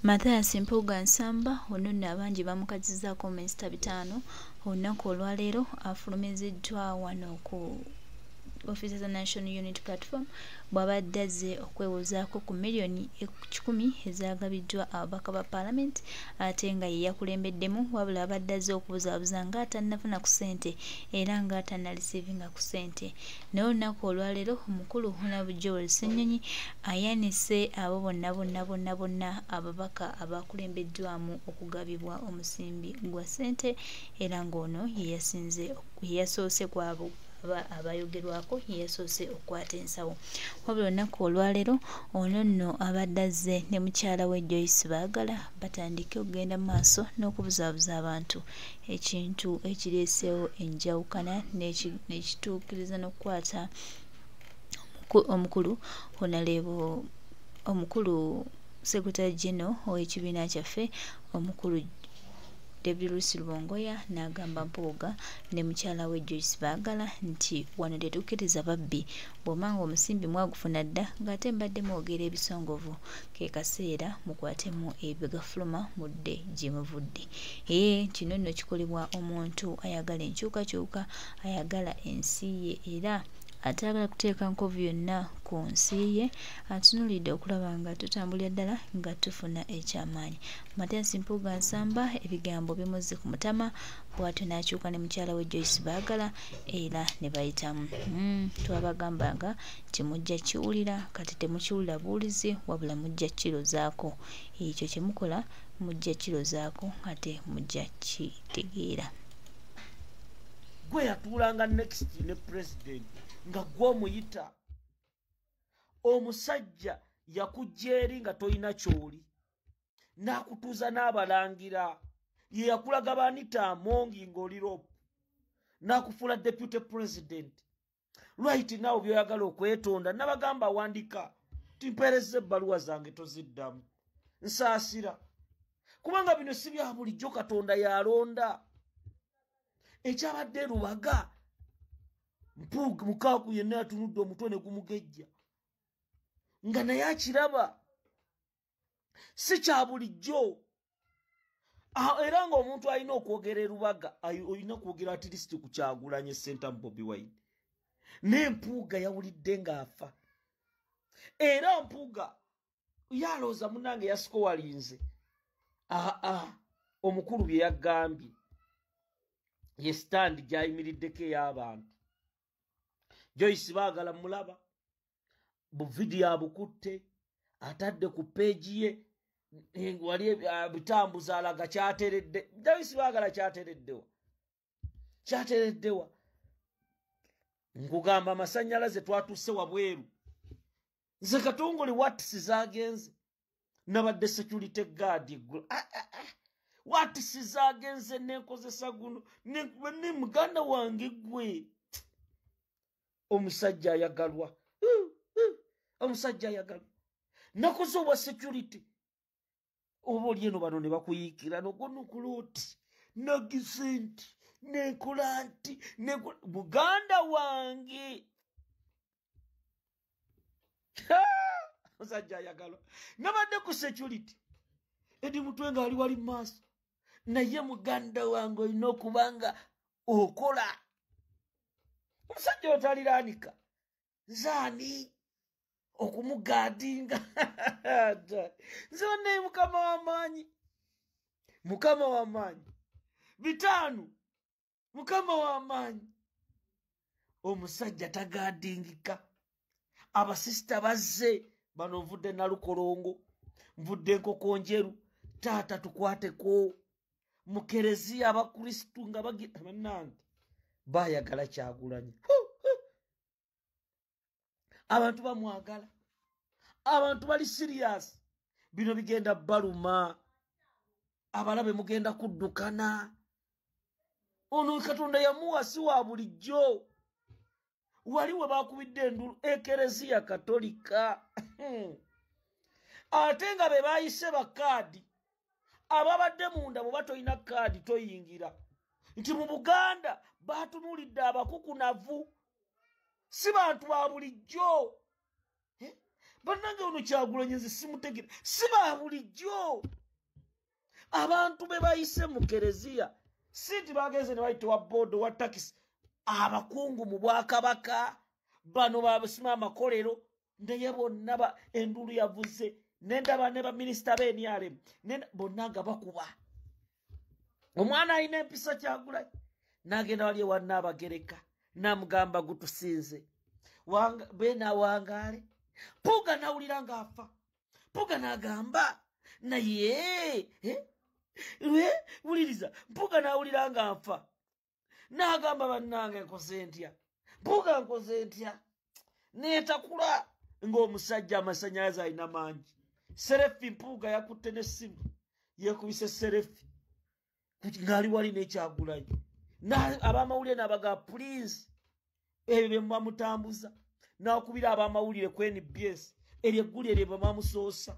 Mathias Mpuuga Nsamba ono nno abangi bamukazizaako minisita 5 olunaku olwaleero afulumiziddwa wano ku Office of the National Unity Platform bw'abadde azze okwewozaako ku miliyoni 10 ezagabiddwa ababaka ba Parliament ate nga ye yakulembeddemu wabula abadde azze okubuzaabuza nga atannafuna ku ssente era nga atannalisiivinga ku ssente. Naye olunaku olwaleero omukulu Honorable Joel Ssenyonyi ayanise abo bonna ababaka abakulembeddwamu okugabibwa omusimbi gwa ssente era ng'ono ye yasoose ku abo abayogerwako yeyasoose okukwata ensawo. Wabula olunaku olwaleero ono nno abadde azze ne mukyala we Joyce Baagala batandike okugenda mu maaso n'okubuzaabuza abantu ekintu ekireeseewo enjawukana n'ekituukiriza n'okukwata omukulu Secretary General ow'ekibiina kyaffe omukulu David Lucy Lubongoya n'agamba Mpuuga ne mukyala we Joyce Baagala nti wano tetukkiriza babbi bw'omanga omusimbi mwagufuna dda ng'ate mbadde mwogera ebisongovu ke kaseera mukwatemu ebigafuluma mudde gye muvudde. Kino nno kikolebwa omuntu ayagala enkyukakyuka ayagala ensi ye era atagala kuteeka nkovu yonna ku nsi ye atunuulidde okulaba nga tutambulira ddala nga tufuna ekyamaanyi. Mathias Mpuuga Nsamba ebigambo bimuzze ku mutama bw'atyo n'akyuka ne mukyala we Joyce Baagala era ne bayitamu. Twabagambanga nti mujja kiwulira kati temukiwulira buwulizi wabula mujja kirozaako. Ekyo kye mukola mujja kirozaako ate mujja kitegeera. Gwe yatuulanga next ne president nga gw'omuyita omusajja yakujja eri nga toyina kyoli n'akutuuza n'abalangira ye yakulaga Banita Amongi ng'oli rope n'akufuula deputy president. Right now by'oyagala okwetonda n'abagamba wandika timperezza ebbaluwa zange toziddamu nsaasira kubanga bino si bya bulijjo Katonda yalonda. Ekyabadde Lubaga Mpuuga mukaaku yenna yatunudde omutwe ne gumugejja nga naye akiraba si kya bulijjo era ng'omuntu alina okwogera Lubaga olina kwogera at least ku Kyagulanyi Center Bobi Wine. Ne Mpuuga yawulidde ng'afa era Mpuuga yalooza munnange yasikowalinze omukulu bye yagambye ye stand gyayimiriddeko ey'abantu. Joyce Baagala mulaba bu video abukutte atadde ku page ye wali bitambuza alaga kyateredde. Joyce Baagala kyatereddewa nkugamba amasannyalaze twatuuse wabweru nze Katongole watisi zagenze nabadde security guard watisi zagenze nenkozesa guno ne muganda wange gwe omusajja ayagalwa nakoze obwa security oba oli eno bano ne bakuyiikira nogonukuluti nagisenti nenkola nti muganda wange omusajja ayagalwa nabadde ku security edi mutwe nga ali wali mu maaso naye muganda wange olina okubanga okola. Omusajja otaliraanika nzaani okumugaadinga nze naye mukama w'amaanyi bitaanu mukama w'amaanyi omusajja tagaadingika. Abasisita bazze bano nvudde Nalukolongo nvudde Nkoko Njeru taata tukwateko mu kereziya abakristu nga bannange baayagala Kyagulanyi. Abantu bamwagala abantu bali serious bino bigenda baluma abalabe mugenda kuddukana. Ono Katonda yamuwa si wa bulijjo wali we bakubidde endulu ekereziya Katolika ate nga be bayise bakaadi ababadde munda bwe batoyina kaadi toyingira nti mu Buganda batunulidde abakukunavu si bantu ba bulijjo bannange ono Kyagulanyi nze simutegere siba bulijjo abantu be bayise mu kereziya sinti bagenze ne bayita wa bodo wa takisi abakungu mu Bwakabaka bano babusima amakolero naye bonna endulu yavuze nendaba ne baminisita b'NRM bonna nga bakuba omwana alina empisa Kyagulanyi n'agenda wali ewa Nnaabagereka n'amugamba gutusinze beena wangaale Mpuuga n'awulira ng'afa Mpuuga n'agamba naye wuliriza Mpuuga n'awulira ng'afa n'agamba bannange nkoze ntya Mpuuga nkoze ntya neetakula ng'omusajja amasannyalaze alina mangi Serefi Mpuuga yakutte n'essimu yeekubise Serefi ng'ali wali n'Ekyagulanyi abamawulire n'abaga please ebyo bye mubamutambuza n'akubira abamawulire ku NBS eryo eggulu eryo bamusoosa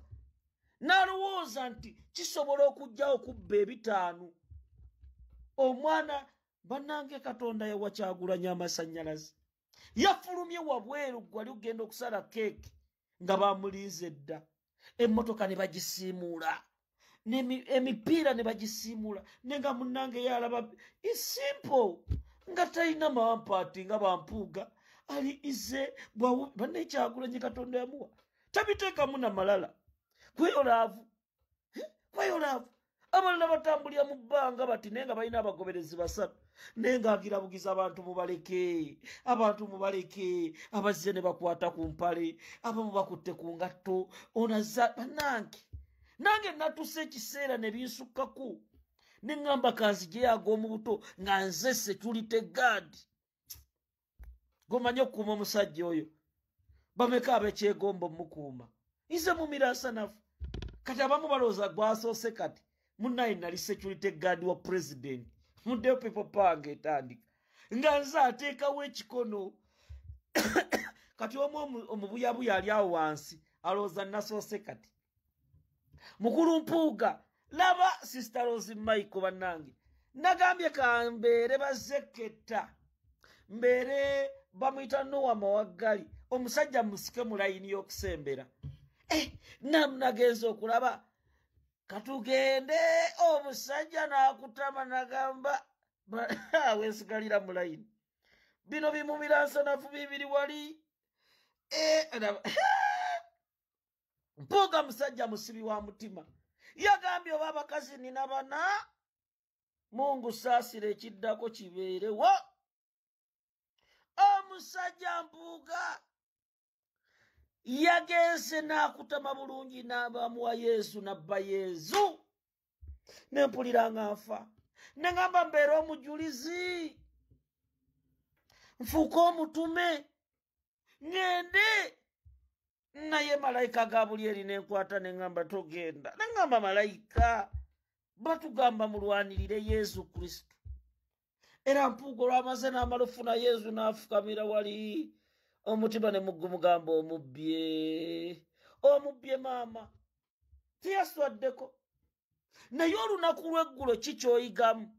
n'alowooza nti kisobola okujjawo kubba ebitaano omwana bannange Katonda yawa Kyagulanyi amasannyalaze yafulumye wabweru gwali ogenda okusala keeki nga bamuliize dda emmotoka ne bagisiimuula emipiira ne bagisiimuula nenga munnange yalaba isimple nga talina mawampaati nga Bampuuga ali ize banne Kyagulanyi Katonda yamuwa tabiteekamu na malala kweyolaavu abalala batambulira mu bbanga bati naye nga balina abagoberezi 3 naye ng'agirabugiza abantu mubaleke abazze ne bakwata ku mpale abamu bakutte ku ngatto onaza bannange nange natuuse ekiseera ne binsukkako ne ŋŋamba kanzigye ag'omu buto nga nze security guard gomanye okukuuma omusajja oyo bameka abekyegomba omukuuma nze mumiransanafu kati abamu balowooza gwasoose kati munnaye nali security guard wa president muddeyo people power ng'etandika nga nze ateekawo ekikono kati omubuyabuya ali awo wansi alowooza nasoose kati mukulu Mpuuga laba sister Rose Michael bannange nagambye kambeere bazeketta mbeere bamuyita Noah Mawaggali omusajja musike mu layini y'okusembera nagenza okulaba katugende omusajja n'akutama nagamba weesigalira mu layini bino bimumiransanafu bibiri wali Mpuuga musajja musibi wa mutima yagambye oba abakazi nina bana Mungu saasira ekiddako kibeerewo omusajja Mpuuga yagenze n'akutama bulungi n'abamuwa Yesu nabba Yesu nempulira nga nfa nengamba mbeera omujulizi nfuuka omutume ngende naye malayika Gabulyeri nenkwata nengamba togenda nengamba malayika batugamba mulwanirire Yesu Kristo era Mpuuga olwamaze n'amala ofuna Yesu n'afukamira wali omutima ne mugumugamba omubbye maama teyaswaddeko naye olunaku lw'eggulo kikyoyigamu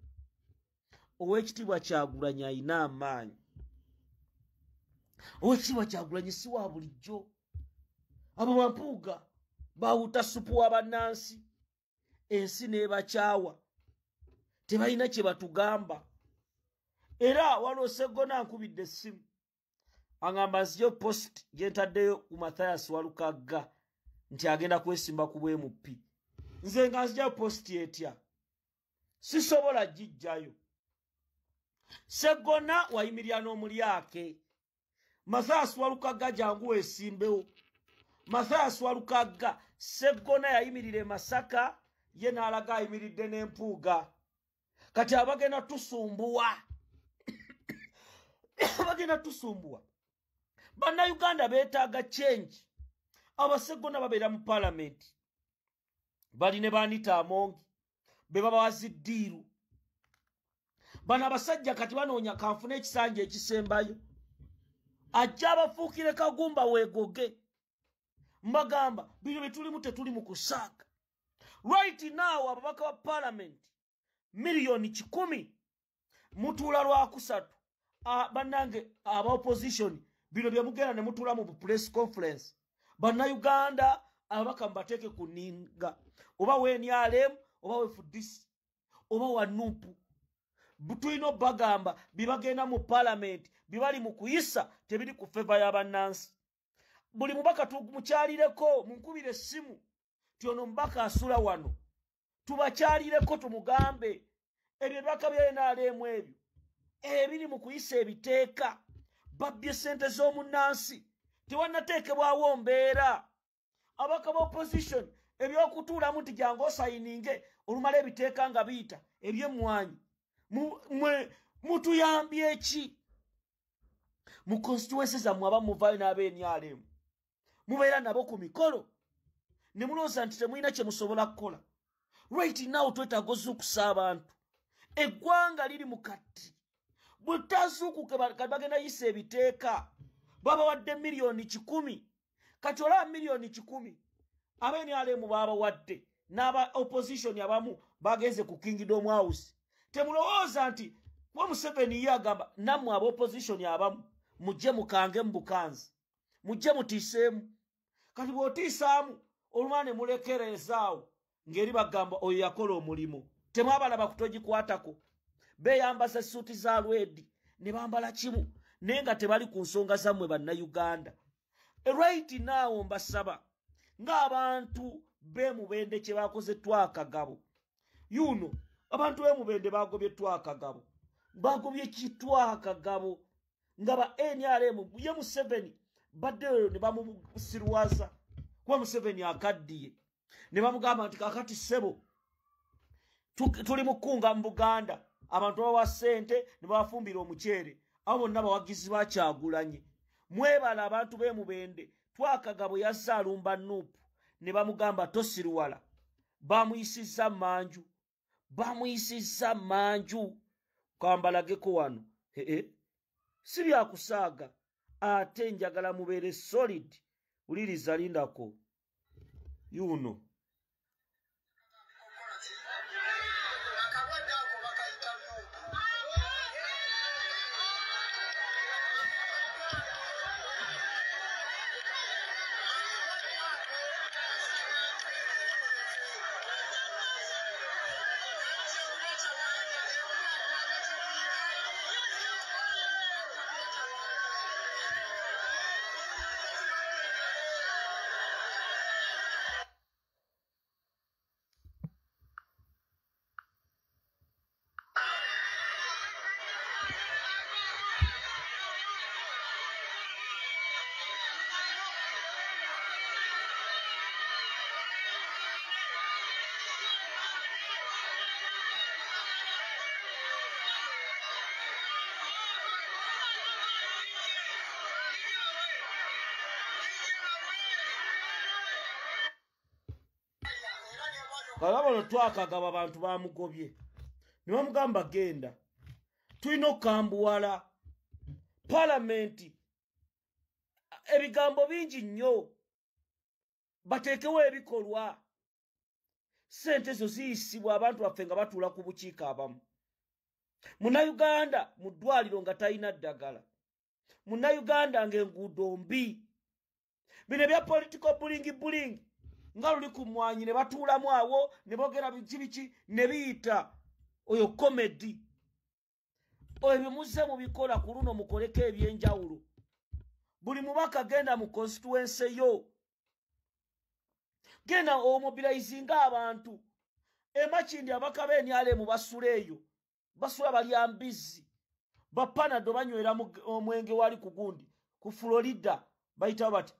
ow'ekitiibwa Kyagulanyi ayina amaanyi ow'ekitiibwa Kyagulanyi si wa bulijjo abo Bampuuga bawuta supu wa bannansi ensi n'ebakyawa tebalina kye batugamba era waliwo Sseggona nkubidde essimu angamba nzije post gyentaddeyo ku Mathias Walukagga nti agenda kwesimba ku bw'MP nze nga nzija post etya sisobola gijjayo Sseggona wayimirira n'omulyake Mathias Walukagga jangu weesimbewo Mathias Walukagga Sseggona yayimirira e Masaka ye n'alaga ayimiridde n'Empuuga kati abagenda tusumbuwa Bannayuganda beetaaga change Abasseggona babeera mu parliament bali ne Anita Among be babawazi ddiiru bano abasajja kati banoonya kanfuna ekisanja ekisembayo ajja abafuukire kagumba weegoge mbagamba bino betulimu tetuli mu kusaaga right now ababaka wa parliament milioni 100 mutuula lwakusatu bannange aba opposition bino bye mugenda ne mutuula mu press conference Bannayuganda ababaka mbateeke ku nninga oba weNRM oba wefudisi oba wa nupu tulina bagamba bibagenda mu parliament bibali mu kuyisa tebiri ku feva y'abannansi buli mubaka tumukyalireko munkubire essimu ti ono mubaka asula wano tubakyalireko tumugambe ebyo ebibaka bya NRM ebyo ebiri mu kuyisa ebiteeka babbye ssente z'omunnansi tewannateekebwawo mbeera abaka ba opposition ebyokutuulamu nti jangu osayininge olumala ebiteeka nga biyita ebyemmwanyi mutuyambye eki mu constituency zammwe aba muvaayo n'ab'NRM mubeera nabo ku mikolo ne mulowooza nti temulina kye musobola kukola right now twetaaga ozuukusa abantu eggwanga liri mu kati bwe tazuukuke kati bagenda yisa ebiteeka babawadde miliyoni 100 kati olaba miliyoni 100 ab'NRM babawadde n'aba opposition abamu bagenze ku Kingdom House temulowooza nti kuba Museveni ye agamba nammwe aba opposition abamu mujje mukange mu bukanzi mujje mutiiseemu kati bw'otiisaamu olumala ne mulekerezaawo ng'eri bagamba oyo yakola omulimu temwabalaba kutogikwatako beeyambaza essuuti za lwedi ne bambala kimu naye nga tebali ku nsonga zammwe bannayuganda right now mbasaba ng'abantu b'emubende kye bakoze twakagabo yuno abantu b'emubende bagobye twakagabo bagobye kitwakagabo nga ba NRM ye Museveni baddeyo ne bamusirwaza kuba Museveni akaddiye ne bamugamba nti kakati ssebo tuli mukunga mu Buganda abantu bawa ssente ne bafumbira omuceere abo bonna bawagizi bakyagulanye mwebala abantu b'emubende twakagabo yazza alumba nupu ne bamugamba tosirwala bamuyisizza manju kwambalageko wano si byakusaaga ate njagala mubeere solid uliriza lindako yuno kalabalo twakagaba abantu bamugobye ne bamugamba genda tulina okukambuwala palamenti ebigambo bingi nnyo bateekewo ebikolwa ssente zo ziyisibwa abantu baffe nga batuula ku bukiiko abamu munnayuganda mu ddwaliro nga talina ddagala munnayuganda ng'enguudo mbi bino ebya political bullying nga luli ku mwanyi ne batuulamu awo ne boogera biki ne biyita oyo komedi oyo bye muzze mubikola ku luno mukoleko ebyenjawulo buli mubaka genda mu constituency yo genda omobilizinga abantu emakindi abaka b'NRM basula eyo basula balya mbizzi bapanado banywera omwenge wali ku gundi ku Florida bayita bati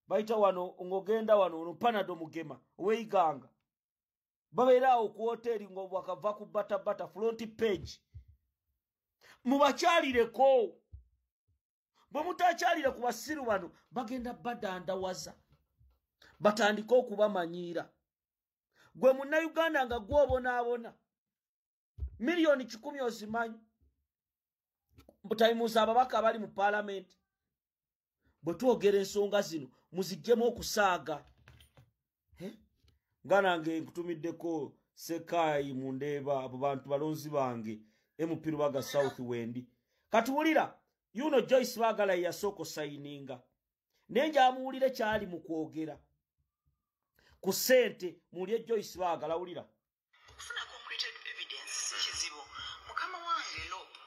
bayita wano ngogenda wano panado mugema weiganga babeeraawo ku hoteri ng'obwakava ku bata front page mubakyalireko bwe mutakyalire ku basiru bano bagenda badandawaza batandika okubamanyiira gwe munnayuganda nga gwobonaabona miliyoni 10 ozimanyi butayimuza ababaka abali mu palamenti bwe twogera ensonga zino muziggyemu okusaaga nga nange nkutumiddeko Sekayi Mundeeba abo bantu balonzi bange Mupirubaga South Wendi katuwulira yuno Joyce Baagala yasooka sayininga nenja amuwulire kyali mu kwogera ku ssente mulye Joyce baagala wulira okufuna concrete evidence kizibu mukama wange Lope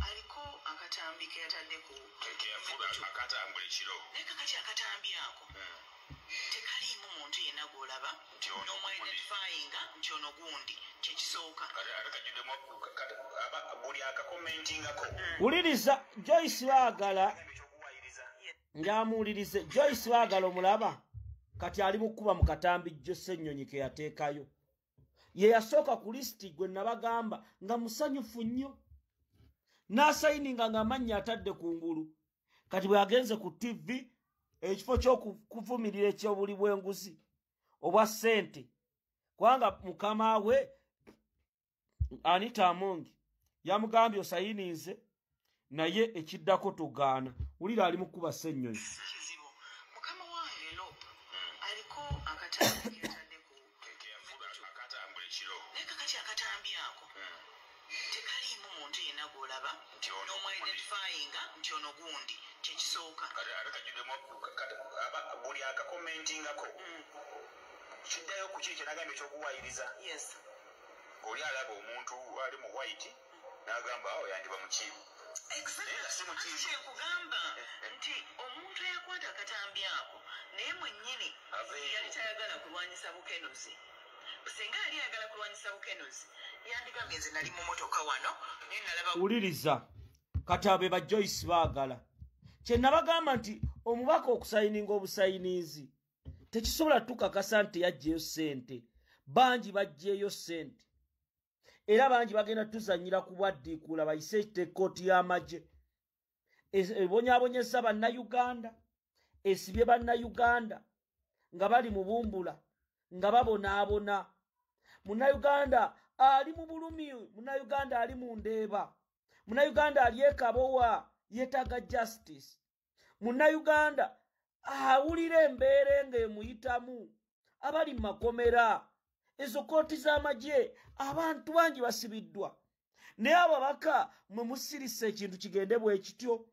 aliko akatambi ke yatadde ku akatambula ekiro naye kati akatambi ako tekaliimu muntu yenna gw'olaba n'omwidentifiinga nti ono gundi kyekisooka atakajjuddemu buli akakomentingako wuliriza Joyce baagala ng'amuwulirize Joyce baagala omulaba kati ali mukuba mu katambi jjo Ssennyonyi ke yateekayo ye yasooka ku lisiti gwe nabagamba nga musanyufu nnyo n'asayininga ng'amannya atadde kungulu kati bwe agenze ku TV ekifo ky'okuvumirira ekyobuli bw'enguzi obwa ssente kubanga mukama we Anita Amongi yamugambye osayininze naye ekiddako tugaana wulira ali mukuba Ssennyonyi kizibu mukama wange Lope aliko akatambi ke yatadde ku akatambula ekiro naye kati akatambi ako tekaliimu muntu yenna gw'olaba n'omwidentifiinga nti ono gundi kyekisooka atakajjuddemu buli akakomentingako kiddayo ku kiri kyenagambye ekyokuwayiriza yes ng'oli alaba omuntu ali mu white n'agamba awo yandiba mukiibu kyekugamba nti omuntu eyakwata akatambi ako naye mwennyini yali tayagala kulwanyisa bukenuzi singa yali ayagala kulwanyisa bukenuzi yandigambye nze nali mu motoka wano naye nalaba wuliriza kati abe ba Joyce baagala kye nabagamba nti omubaka okusayininga obusayinizi tekisobola tukakasa nti yaggyeyo ssente bangi baggyeyo ssente era bangi bagenda tuzanyira ku bwaddiikuula bayise ekkooti y'amagye ebonyaabonyeza bannayuganda esibye bannayuganda nga bali mu bumbula nga babonaabona munnayuganda ali mu bulumi munnayuganda ali mu ndeeba munnayuganda ali ekabowa yeetaaga justice munnayuganda awulira embeera ng'emuyitamu abali mu makomera ezo kooti z'amagye abantu bangi basibiddwa naye ababaka mwe musirise ekintu kigende bwe kityo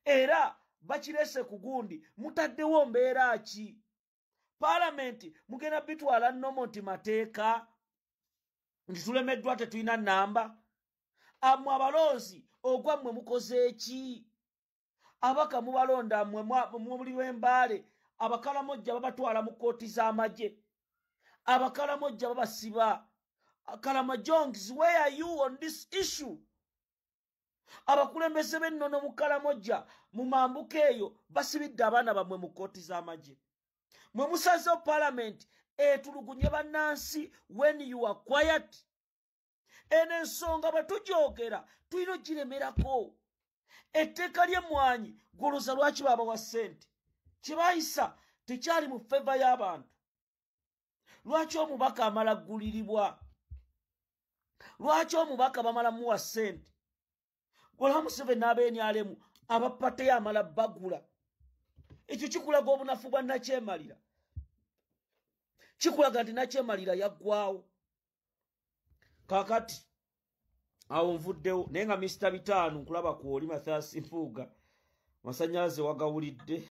era bakirese ku gundi mutaddewo mbeera ki paalamenti mugenda bitwala nnomo nti mateeka nti tulemeddwa tetulina nnamba amwe abalonzi ogwammwe mukoze eki abaka mubalonda mmwe muli w'embaale abakalamojja babatwala mu kooti z'amagye abakalamojja babasiba Kalamajongs, where are you on this issue? Abakulembeze b'ennono mu Kalamojja mu mambuka eyo basibidde abaana bamwe mu kooti z'amagye. Mwe musazeewo parliament etulugunye bannansi when you are quiet. Eno ensonga bwe tugyogera tulina ogiremerako. Etteeka ly'emmwanyi goloza lwaki baabawa ssente. Kye baayisa tekyali mu feva y'abantu. Lwaki omubaka amala gguliribwa? Lwaki omubaka bamala muwa ssente? Gola Museveni n'abenyalemu abapate amala bagula. Ekyo kikulaga obunafu bwa Nakyemalira. Kikulaga nti Nakyemalira yaggwawo. Kakati awo nvuddewo naye nga Mr. Bitaano nkulaba ku oli Mathias Mpuuga masannyalaze wagawulidde.